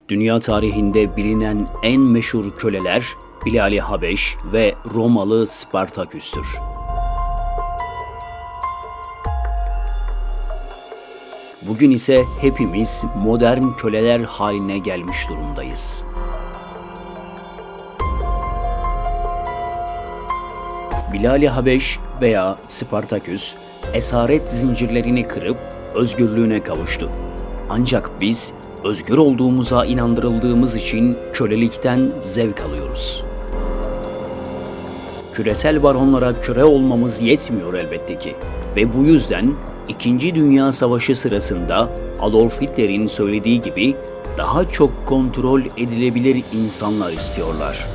Dünya tarihinde bilinen en meşhur köleler Bilal-i Habeş ve Romalı Spartaküs'tür. Bugün ise hepimiz modern köleler haline gelmiş durumdayız. Bilal-i Habeş veya Spartaküs, esaret zincirlerini kırıp özgürlüğüne kavuştu. Ancak biz özgür olduğumuza inandırıldığımız için kölelikten zevk alıyoruz. Küresel baronlara köle olmamız yetmiyor elbette ki ve bu yüzden İkinci Dünya Savaşı sırasında Adolf Hitler'in söylediği gibi daha çok kontrol edilebilir insanlar istiyorlar.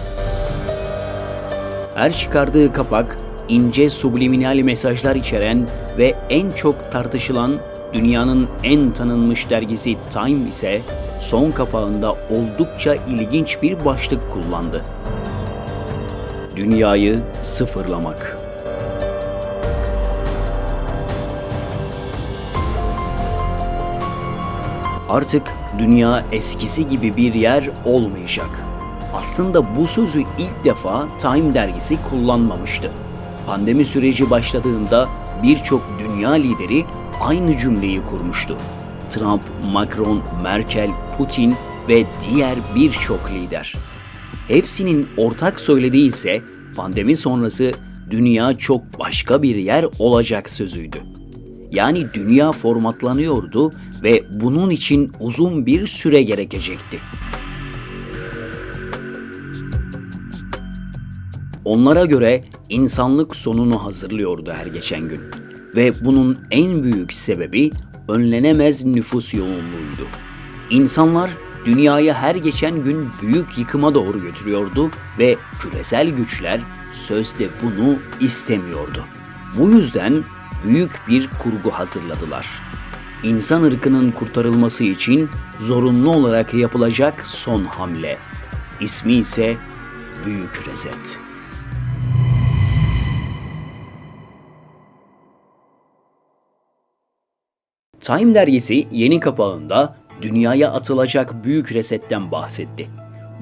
Her çıkardığı kapak ince subliminal mesajlar içeren ve en çok tartışılan dünyanın en tanınmış dergisi Time ise son kapağında oldukça ilginç bir başlık kullandı. Dünyayı sıfırlamak. Artık dünya eskisi gibi bir yer olmayacak. Aslında bu sözü ilk defa Time dergisi kullanmamıştı. Pandemi süreci başladığında birçok dünya lideri aynı cümleyi kurmuştu. Trump, Macron, Merkel, Putin ve diğer birçok lider. Hepsinin ortak söylediği ise pandemi sonrası dünya çok başka bir yer olacak sözüydü. Yani dünya formatlanıyordu ve bunun için uzun bir süre gerekecekti. Onlara göre insanlık sonunu hazırlıyordu her geçen gün ve bunun en büyük sebebi önlenemez nüfus yoğunluğuydu. İnsanlar dünyayı her geçen gün büyük yıkıma doğru götürüyordu ve küresel güçler sözde bunu istemiyordu. Bu yüzden büyük bir kurgu hazırladılar. İnsan ırkının kurtarılması için zorunlu olarak yapılacak son hamle. İsmi ise Büyük Reset. Time dergisi yeni kapağında dünyaya atılacak büyük resetten bahsetti.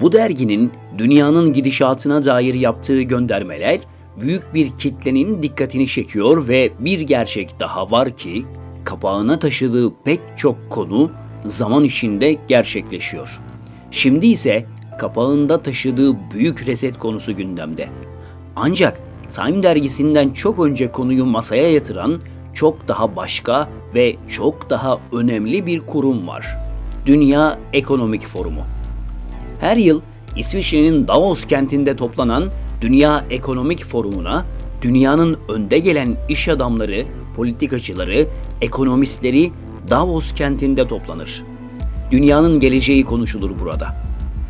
Bu derginin dünyanın gidişatına dair yaptığı göndermeler büyük bir kitlenin dikkatini çekiyor ve bir gerçek daha var ki kapağına taşıdığı pek çok konu zaman içinde gerçekleşiyor. Şimdi ise kapağında taşıdığı büyük reset konusu gündemde. Ancak Time dergisinden çok önce konuyu masaya yatıran çok daha başka ve çok daha önemli bir kurum var. Dünya Ekonomik Forumu. Her yıl İsviçre'nin Davos kentinde toplanan Dünya Ekonomik Forumu'na dünyanın önde gelen iş adamları, politikacıları, ekonomistleri Davos kentinde toplanır. Dünyanın geleceği konuşulur burada.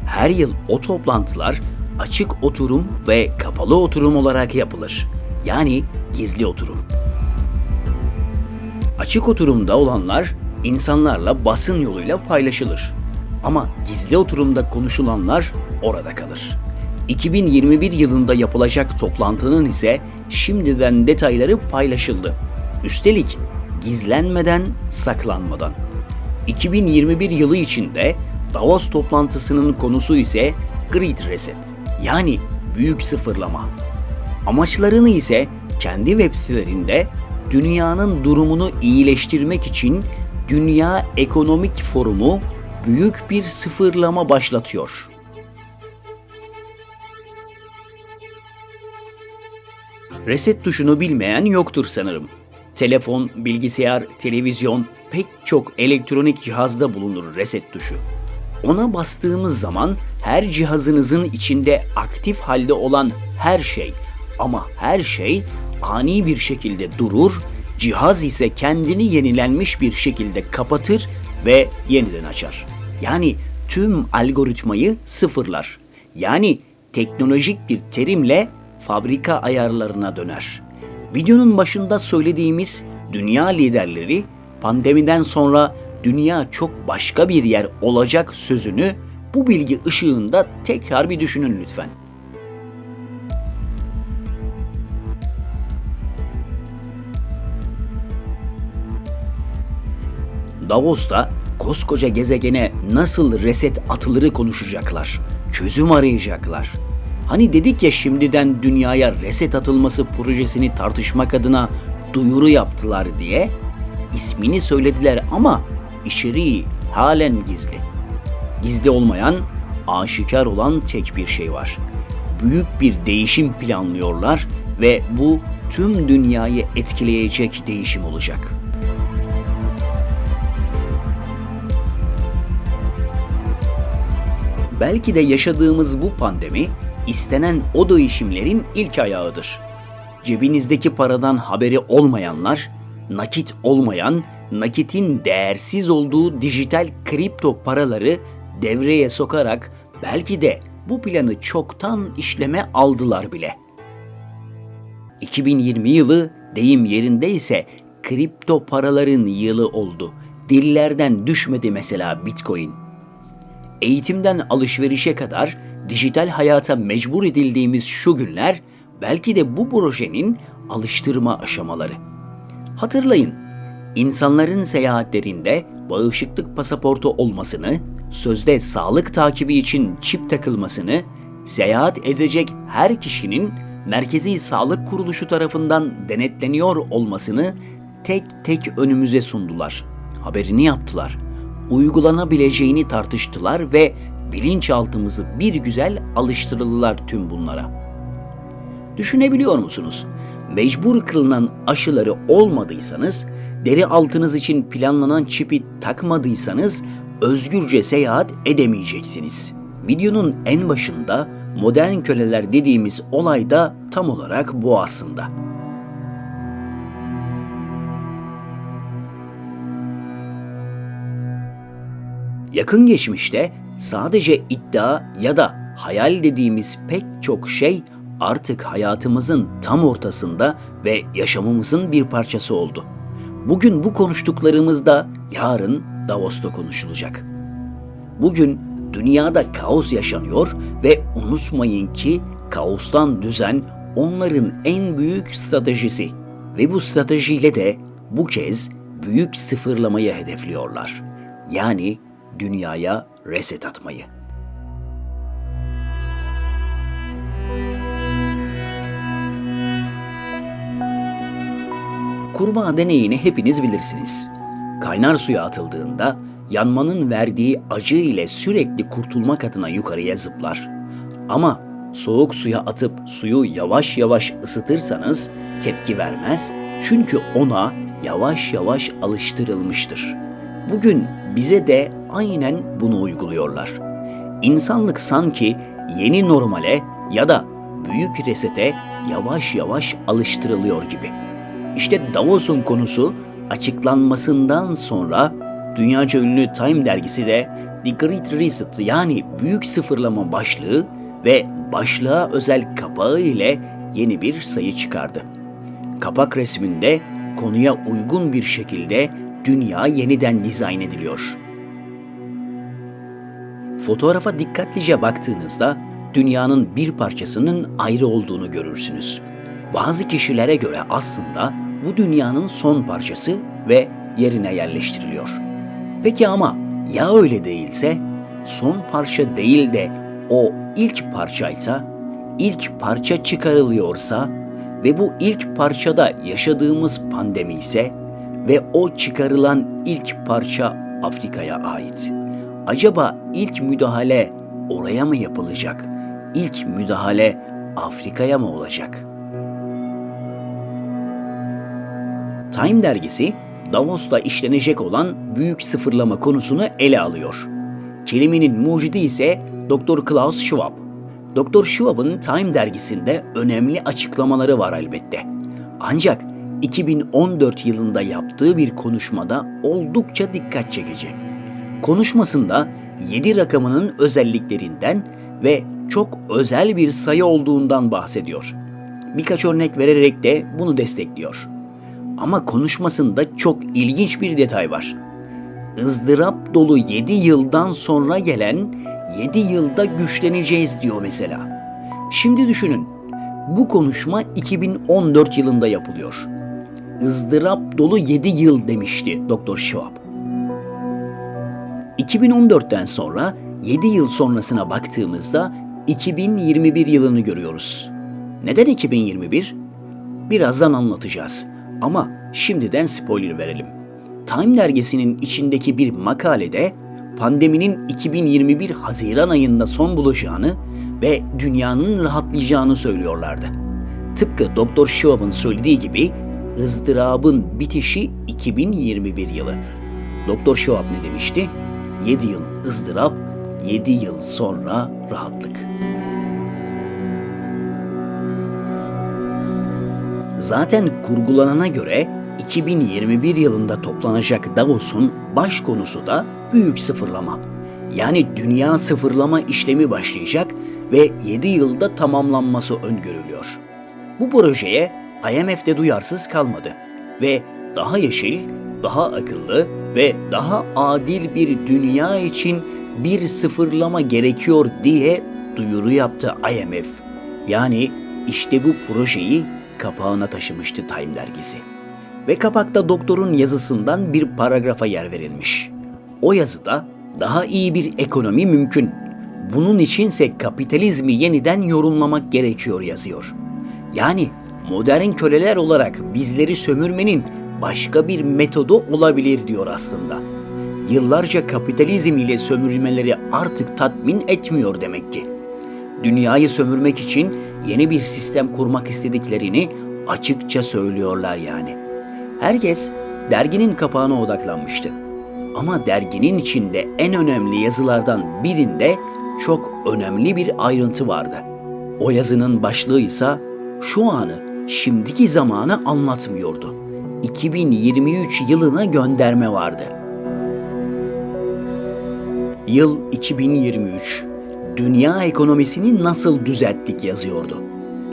Her yıl o toplantılar açık oturum ve kapalı oturum olarak yapılır. Yani gizli oturum. Açık oturumda olanlar insanlarla basın yoluyla paylaşılır. Ama gizli oturumda konuşulanlar orada kalır. 2021 yılında yapılacak toplantının ise şimdiden detayları paylaşıldı. Üstelik gizlenmeden, saklanmadan. 2021 yılı içinde Davos toplantısının konusu ise Great Reset, yani büyük sıfırlama. Amaçlarını ise kendi web sitelerinde dünyanın durumunu iyileştirmek için Dünya Ekonomik Forumu büyük bir sıfırlama başlatıyor. Reset tuşunu bilmeyen yoktur sanırım. Telefon, bilgisayar, televizyon, pek çok elektronik cihazda bulunur reset tuşu. Ona bastığımız zaman her cihazınızın içinde aktif halde olan her şey, ama her şey ani bir şekilde durur, cihaz ise kendini yenilenmiş bir şekilde kapatır ve yeniden açar. Yani tüm algoritmayı sıfırlar. Yani teknolojik bir terimle fabrika ayarlarına döner. Videonun başında söylediğimiz dünya liderleri pandemiden sonra dünya çok başka bir yer olacak sözünü bu bilgi ışığında tekrar bir düşünün lütfen. Davos'ta koskoca gezegene nasıl reset atılırı konuşacaklar. Çözüm arayacaklar. Hani dedik ya şimdiden dünyaya reset atılması projesini tartışmak adına duyuru yaptılar diye. İsmini söylediler ama içeriği halen gizli. Gizli olmayan, aşikar olan tek bir şey var. Büyük bir değişim planlıyorlar ve bu tüm dünyayı etkileyecek değişim olacak. Belki de yaşadığımız bu pandemi istenen o değişimlerin ilk ayağıdır. Cebinizdeki paradan haberi olmayanlar, nakit olmayan, nakitin değersiz olduğu dijital kripto paraları devreye sokarak belki de bu planı çoktan işleme aldılar bile. 2020 yılı deyim yerindeyse kripto paraların yılı oldu. Dillerden düşmedi mesela Bitcoin. Eğitimden alışverişe kadar dijital hayata mecbur edildiğimiz şu günler belki de bu projenin alıştırma aşamaları. Hatırlayın, insanların seyahatlerinde bağışıklık pasaportu olmasını, sözde sağlık takibi için çip takılmasını, seyahat edecek her kişinin Merkezi Sağlık Kuruluşu tarafından denetleniyor olmasını tek tek önümüze sundular. Haberini yaptılar. Uygulanabileceğini tartıştılar ve bilinçaltımızı bir güzel alıştırdılar tüm bunlara. Düşünebiliyor musunuz? Mecbur kılınan aşıları olmadıysanız, deri altınız için planlanan çipi takmadıysanız özgürce seyahat edemeyeceksiniz. Videonun en başında modern köleler dediğimiz olay da tam olarak bu aslında. Yakın geçmişte sadece iddia ya da hayal dediğimiz pek çok şey artık hayatımızın tam ortasında ve yaşamımızın bir parçası oldu. Bugün bu konuştuklarımızda yarın Davos'ta konuşulacak. Bugün dünyada kaos yaşanıyor ve unutmayın ki kaostan düzen onların en büyük stratejisi ve bu stratejiyle de bu kez büyük sıfırlamayı hedefliyorlar. Yani dünyaya reset atmayı. Kurbağa deneyini hepiniz bilirsiniz. Kaynar suya atıldığında yanmanın verdiği acı ile sürekli kurtulmak adına yukarıya zıplar. Ama soğuk suya atıp suyu yavaş yavaş ısıtırsanız tepki vermez çünkü ona yavaş yavaş alıştırılmıştır. Bugün bize de aynen bunu uyguluyorlar. İnsanlık sanki yeni normale ya da büyük resete yavaş yavaş alıştırılıyor gibi. İşte Davos'un konusu açıklanmasından sonra dünyaca ünlü Time dergisi de The Great Reset yani Büyük Sıfırlama başlığı ve başlığa özel kapağı ile yeni bir sayı çıkardı. Kapak resminde konuya uygun bir şekilde dünya yeniden dizayn ediliyor. Fotoğrafa dikkatlice baktığınızda dünyanın bir parçasının ayrı olduğunu görürsünüz. Bazı kişilere göre aslında bu dünyanın son parçası ve yerine yerleştiriliyor. Peki ama ya öyle değilse, son parça değil de o ilk parçaysa, ilk parça çıkarılıyorsa ve bu ilk parçada yaşadığımız pandemi ise ve o çıkarılan ilk parça Afrika'ya ait. Acaba ilk müdahale oraya mı yapılacak? İlk müdahale Afrika'ya mı olacak? Time dergisi Davos'ta işlenecek olan büyük sıfırlama konusunu ele alıyor. Kelimenin mucidi ise Dr. Klaus Schwab. Dr. Schwab'ın Time dergisinde önemli açıklamaları var elbette. Ancak 2014 yılında yaptığı bir konuşmada oldukça dikkat çekici. Konuşmasında 7 rakamının özelliklerinden ve çok özel bir sayı olduğundan bahsediyor. Birkaç örnek vererek de bunu destekliyor. Ama konuşmasında çok ilginç bir detay var. ızdırap dolu 7 yıldan sonra gelen 7 yılda güçleneceğiz diyor mesela. Şimdi düşünün, bu konuşma 2014 yılında yapılıyor. ızdırap dolu 7 yıl demişti Dr. Schwab. 2014'ten sonra 7 yıl sonrasına baktığımızda 2021 yılını görüyoruz. Neden 2021? Birazdan anlatacağız. Ama şimdiden spoiler verelim. Time dergisinin içindeki bir makalede pandeminin 2021 Haziran ayında son bulacağını ve dünyanın rahatlayacağını söylüyorlardı. Tıpkı Doktor Schwab'ın söylediği gibi ızdırabın bitişi 2021 yılı. Doktor Schwab ne demişti? 7 yıl ızdırap, 7 yıl sonra rahatlık. Zaten kurgulanana göre 2021 yılında toplanacak Davos'un baş konusu da büyük sıfırlama. Yani dünya sıfırlama işlemi başlayacak ve 7 yılda tamamlanması öngörülüyor. Bu projeye IMF de duyarsız kalmadı ve daha yeşil, daha akıllı ve daha adil bir dünya için bir sıfırlama gerekiyor diye duyuru yaptı IMF. Yani işte bu projeyi kapağına taşımıştı Time dergisi. Ve kapakta doktorun yazısından bir paragrafa yer verilmiş. O yazıda daha iyi bir ekonomi mümkün. Bunun içinse kapitalizmi yeniden yorumlamak gerekiyor yazıyor. Yani modern köleler olarak bizleri sömürmenin başka bir metodu olabilir diyor aslında. Yıllarca kapitalizm ile sömürmeleri artık tatmin etmiyor demek ki. Dünyayı sömürmek için yeni bir sistem kurmak istediklerini açıkça söylüyorlar yani. Herkes derginin kapağına odaklanmıştı. Ama derginin içinde en önemli yazılardan birinde çok önemli bir ayrıntı vardı. O yazının başlığı ise şu anı, şimdiki zamanı anlatmıyordu. 2023 yılına gönderme vardı. Yıl 2023. Dünya ekonomisini nasıl düzelttik yazıyordu.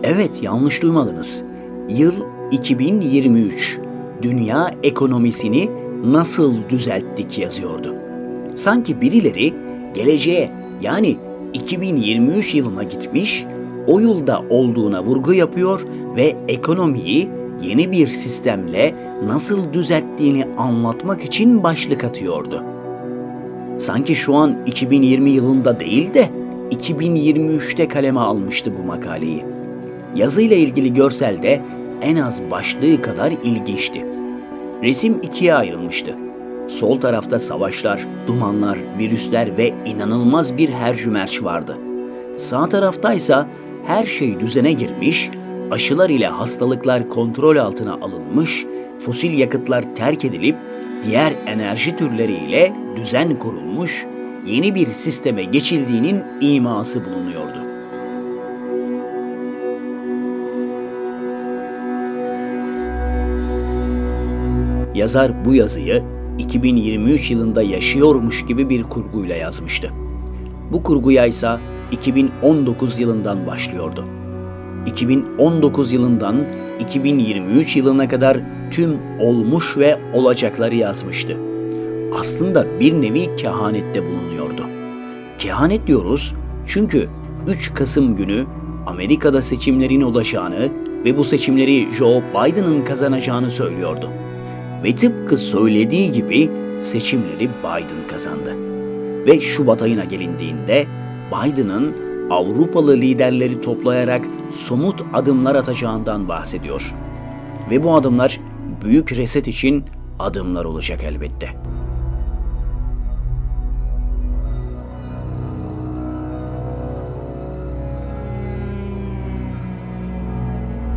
Evet, yanlış duymadınız. Yıl 2023. Dünya ekonomisini nasıl düzelttik yazıyordu. Sanki birileri geleceğe, yani 2023 yılına gitmiş, o yılda olduğuna vurgu yapıyor ve ekonomiyi yeni bir sistemle nasıl düzelttiğini anlatmak için başlık atıyordu. Sanki şu an 2020 yılında değil de 2023'te kaleme almıştı bu makaleyi. Yazıyla ilgili görsel de en az başlığı kadar ilginçti. Resim ikiye ayrılmıştı. Sol tarafta savaşlar, dumanlar, virüsler ve inanılmaz bir hercümerç vardı. Sağ taraftaysa her şey düzene girmiş, aşılar ile hastalıklar kontrol altına alınmış, fosil yakıtlar terk edilip diğer enerji türleriyle düzen kurulmuş, yeni bir sisteme geçildiğinin iması bulunuyordu. Yazar bu yazıyı 2023 yılında yaşıyormuş gibi bir kurguyla yazmıştı. Bu kurguya ise 2019 yılından başlıyordu. 2019 yılından 2023 yılına kadar tüm olmuş ve olacakları yazmıştı. Aslında bir nevi kehanette bulunuyordu. Kehanet diyoruz çünkü 3 Kasım günü Amerika'da seçimlerin olacağını ve bu seçimleri Joe Biden'ın kazanacağını söylüyordu. Ve tıpkı söylediği gibi seçimleri Biden kazandı. Ve Şubat ayına gelindiğinde Biden'ın Avrupalı liderleri toplayarak somut adımlar atacağından bahsediyor. Ve bu adımlar büyük reset için adımlar olacak elbette.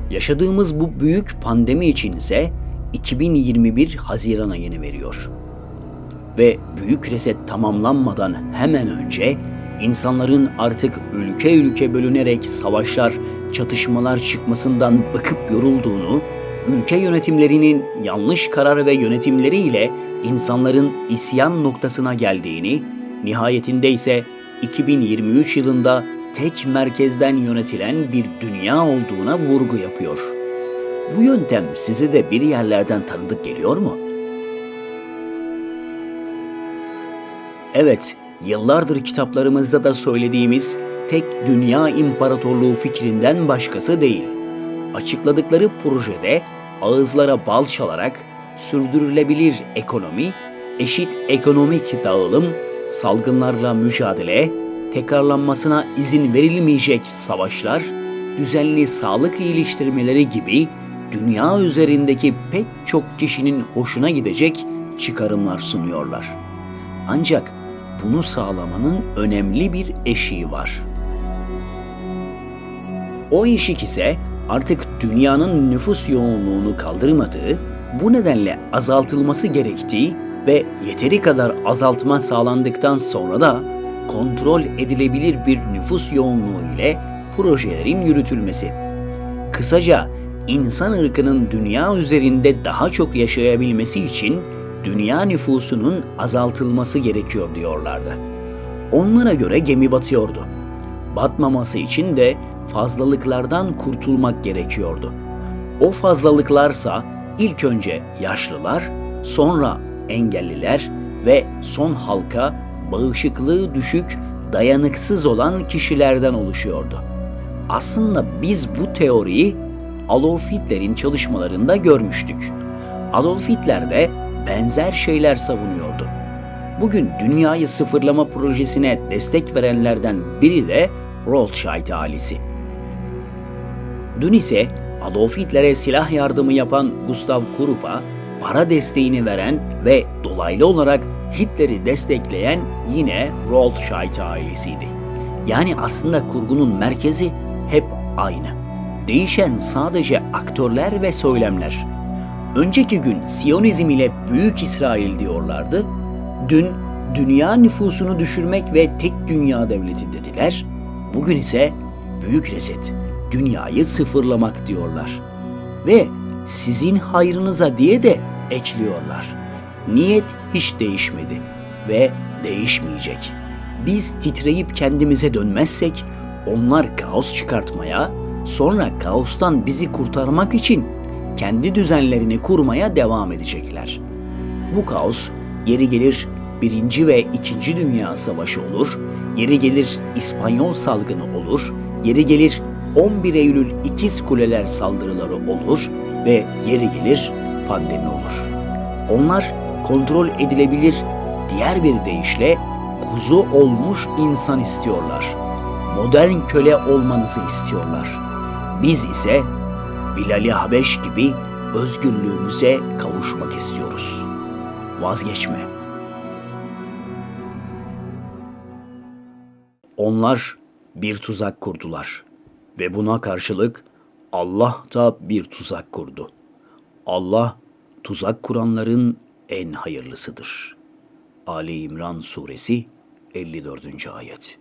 Yaşadığımız bu büyük pandemi için ise 2021 Haziran ayını veriyor. Ve büyük reset tamamlanmadan hemen önce insanların artık ülke ülke bölünerek savaşlar, çatışmalar çıkmasından bıkıp yorulduğunu, ülke yönetimlerinin yanlış karar ve yönetimleriyle insanların isyan noktasına geldiğini, nihayetinde ise 2023 yılında tek merkezden yönetilen bir dünya olduğuna vurgu yapıyor. Bu yöntem size de bir yerlerden tanıdık geliyor mu? Evet, yıllardır kitaplarımızda da söylediğimiz tek dünya imparatorluğu fikrinden başkası değil. Açıkladıkları projede ağızlara bal çalarak sürdürülebilir ekonomi, eşit ekonomik dağılım, salgınlarla mücadele, tekrarlanmasına izin verilmeyecek savaşlar, düzenli sağlık iyileştirmeleri gibi dünya üzerindeki pek çok kişinin hoşuna gidecek çıkarımlar sunuyorlar. Ancak bunu sağlamanın önemli bir eşiği var. O eşik ise artık dünyanın nüfus yoğunluğunu kaldırmadığı, bu nedenle azaltılması gerektiği ve yeteri kadar azaltma sağlandıktan sonra da kontrol edilebilir bir nüfus yoğunluğu ile projelerin yürütülmesi. Kısaca insan ırkının dünya üzerinde daha çok yaşayabilmesi için dünya nüfusunun azaltılması gerekiyor diyorlardı. Onlara göre gemi batıyordu. Batmaması için de fazlalıklardan kurtulmak gerekiyordu. O fazlalıklarsa ilk önce yaşlılar, sonra engelliler ve son halka bağışıklığı düşük, dayanıksız olan kişilerden oluşuyordu. Aslında biz bu teoriyi Adolf Hitler'in çalışmalarında görmüştük. Adolf Hitler de benzer şeyler savunuyordu. Bugün dünyayı sıfırlama projesine destek verenlerden biri de Rothschild ailesi. Dün ise Adolf Hitler'e silah yardımı yapan Gustav Krup'a para desteğini veren ve dolaylı olarak Hitler'i destekleyen yine Rothschild ailesiydi. Yani aslında kurgunun merkezi hep aynı. Değişen sadece aktörler ve söylemler. Önceki gün Siyonizm ile Büyük İsrail diyorlardı. Dün dünya nüfusunu düşürmek ve tek dünya devleti dediler. Bugün ise büyük reset, dünyayı sıfırlamak diyorlar. Ve sizin hayrınıza diye de ekliyorlar. Niyet hiç değişmedi ve değişmeyecek. Biz titreyip kendimize dönmezsek onlar kaos çıkartmaya, sonra kaostan bizi kurtarmak için kendi düzenlerini kurmaya devam edecekler. Bu kaos yeri gelir 1. ve 2. Dünya Savaşı olur, yeri gelir İspanyol salgını olur, yeri gelir 11 Eylül İkiz Kuleler saldırıları olur ve yeri gelir pandemi olur. Onlar kontrol edilebilir, diğer bir deyişle kuzu olmuş insan istiyorlar. Modern köle olmanızı istiyorlar. Biz ise Bilal-i Habeş gibi özgürlüğümüze kavuşmak istiyoruz. Vazgeçme. Onlar bir tuzak kurdular ve buna karşılık Allah da bir tuzak kurdu. Allah tuzak kuranların en hayırlısıdır. Ali İmran Suresi 54. Ayet.